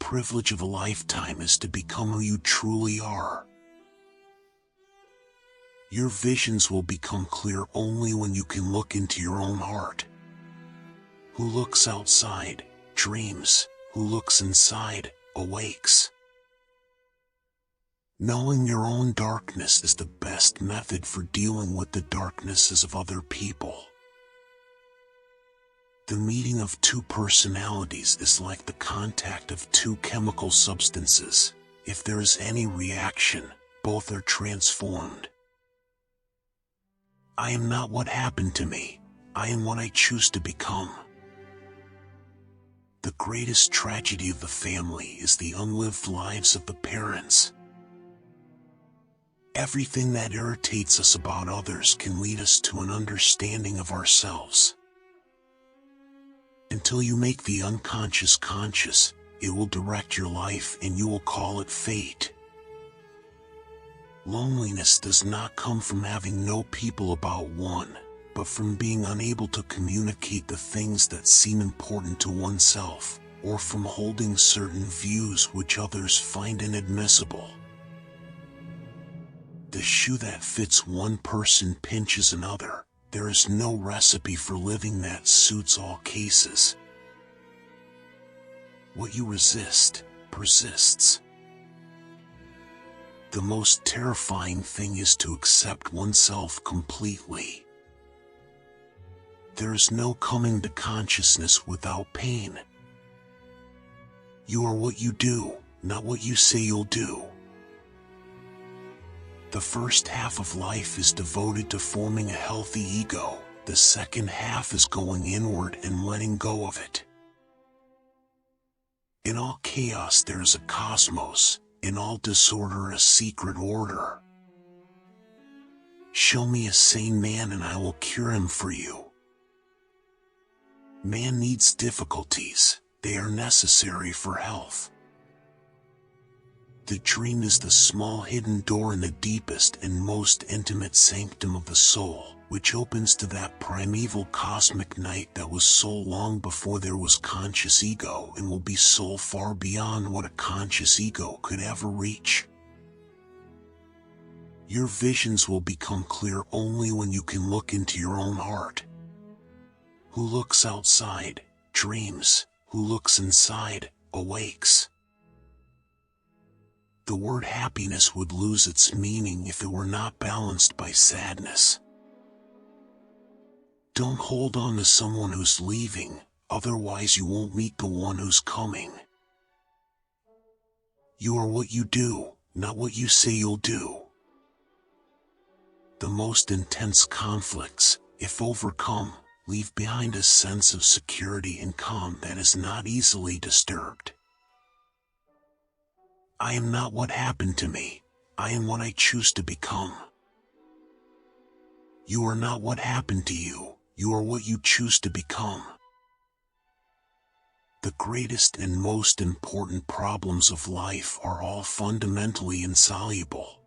privilege of a lifetime is to become who you truly are. Your visions will become clear only when you can look into your own heart. Who looks outside, dreams. Who looks inside, awakes. Knowing your own darkness is the best method for dealing with the darknesses of other people. The meeting of two personalities is like the contact of two chemical substances. If there is any reaction, both are transformed. I am not what happened to me. I am what I choose to become. The greatest tragedy of the family is the unlived lives of the parents. Everything that irritates us about others can lead us to an understanding of ourselves. Until you make the unconscious conscious, it will direct your life and you will call it fate. Loneliness does not come from having no people about one, but from being unable to communicate the things that seem important to oneself, or from holding certain views which others find inadmissible. The shoe that fits one person pinches another. There is no recipe for living that suits all cases. What you resist, persists. The most terrifying thing is to accept oneself completely. There is no coming to consciousness without pain. You are what you do, not what you say you'll do. The first half of life is devoted to forming a healthy ego. The second half is going inward and letting go of it. In all chaos there is a cosmos, in all disorder a secret order. Show me a sane man and I will cure him for you. Man needs difficulties, they are necessary for health. The dream is the small hidden door in the deepest and most intimate sanctum of the soul, which opens to that primeval cosmic night that was soul long before there was conscious ego and will be soul far beyond what a conscious ego could ever reach. Your visions will become clear only when you can look into your own heart. Who looks outside, dreams. Who looks inside, awakes. The word happiness would lose its meaning if it were not balanced by sadness. Don't hold on to someone who's leaving, otherwise you won't meet the one who's coming. You are what you do, not what you say you'll do. The most intense conflicts, if overcome, leave behind a sense of security and calm that is not easily disturbed. I am not what happened to me. I am what I choose to become. You are not what happened to you. You are what you choose to become. The greatest and most important problems of life are all fundamentally insoluble.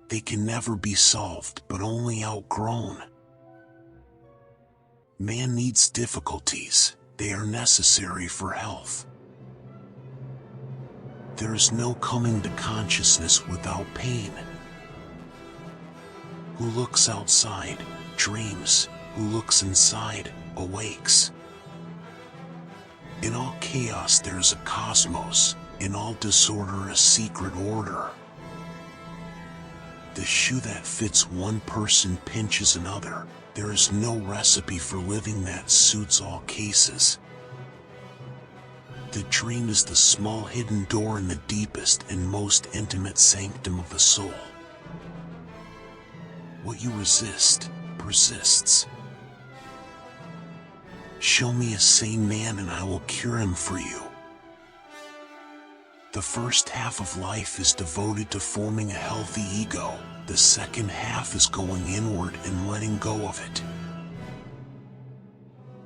They can never be solved but only outgrown. Man needs difficulties. They are necessary for health. There is no coming to consciousness without pain. Who looks outside, dreams. Who looks inside, awakes. In all chaos there is a cosmos, in all disorder a secret order. The shoe that fits one person pinches another. There is no recipe for living that suits all cases. The dream is the small hidden door in the deepest and most intimate sanctum of the soul. What you resist, persists. Show me a sane man and I will cure him for you. The first half of life is devoted to forming a healthy ego. The second half is going inward and letting go of it.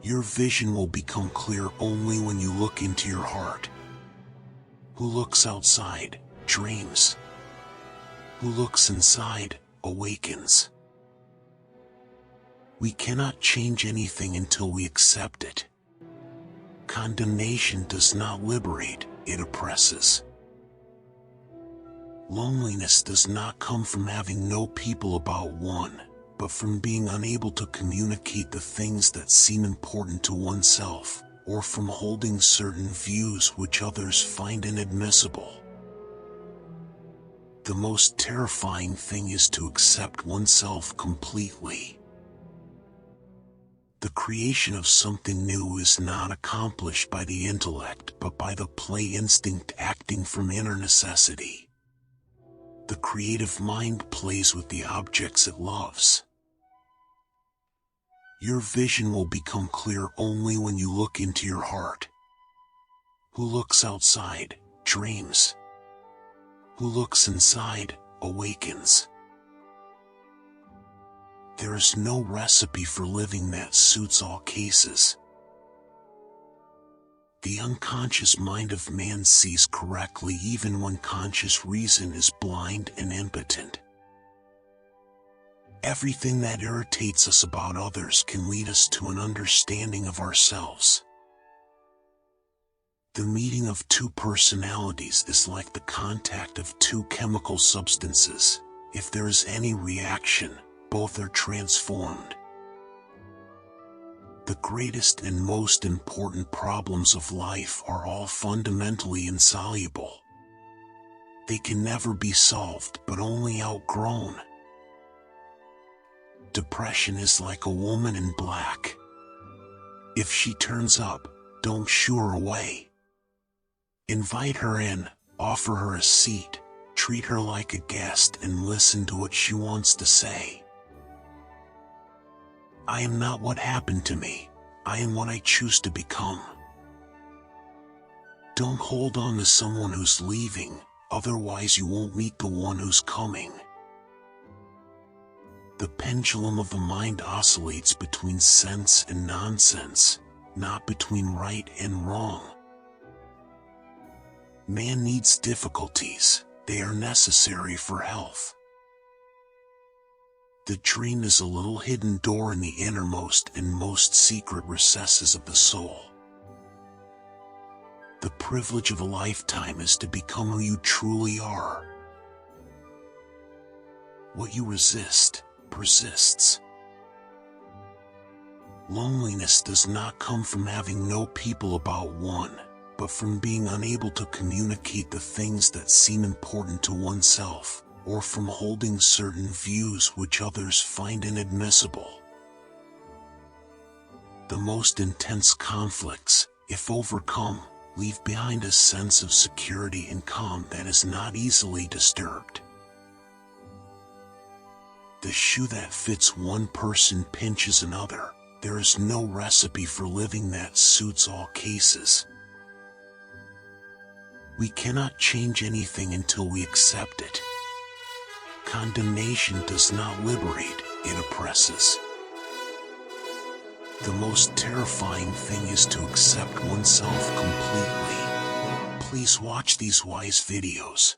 Your vision will become clear only when you look into your heart. Who looks outside, dreams. Who looks inside, awakens. We cannot change anything until we accept it. Condemnation does not liberate, it oppresses. Loneliness does not come from having no people about one, but from being unable to communicate the things that seem important to oneself, or from holding certain views which others find inadmissible. The most terrifying thing is to accept oneself completely. The creation of something new is not accomplished by the intellect but by the play instinct acting from inner necessity. The creative mind plays with the objects it loves. Your vision will become clear only when you look into your heart. Who looks outside, dreams. Who looks inside, awakens. There is no recipe for living that suits all cases. The unconscious mind of man sees correctly even when conscious reason is blind and impotent. Everything that irritates us about others can lead us to an understanding of ourselves. The meeting of two personalities is like the contact of two chemical substances. If there is any reaction, both are transformed. The greatest and most important problems of life are all fundamentally insoluble. They can never be solved but only outgrown. Depression is like a woman in black. If she turns up, don't shoo her away. Invite her in, offer her a seat, treat her like a guest and listen to what she wants to say. I am not what happened to me, I am what I choose to become. Don't hold on to someone who's leaving, otherwise you won't meet the one who's coming. The pendulum of the mind oscillates between sense and nonsense, not between right and wrong. Man needs difficulties, they are necessary for health. The dream is a little hidden door in the innermost and most secret recesses of the soul. The privilege of a lifetime is to become who you truly are. What you resist, persists. Loneliness does not come from having no people about one, but from being unable to communicate the things that seem important to oneself, or from holding certain views which others find inadmissible. The most intense conflicts, if overcome, leave behind a sense of security and calm that is not easily disturbed. The shoe that fits one person pinches another. There is no recipe for living that suits all cases. We cannot change anything until we accept it. Condemnation does not liberate, it oppresses. The most terrifying thing is to accept oneself completely. Please watch these wise videos.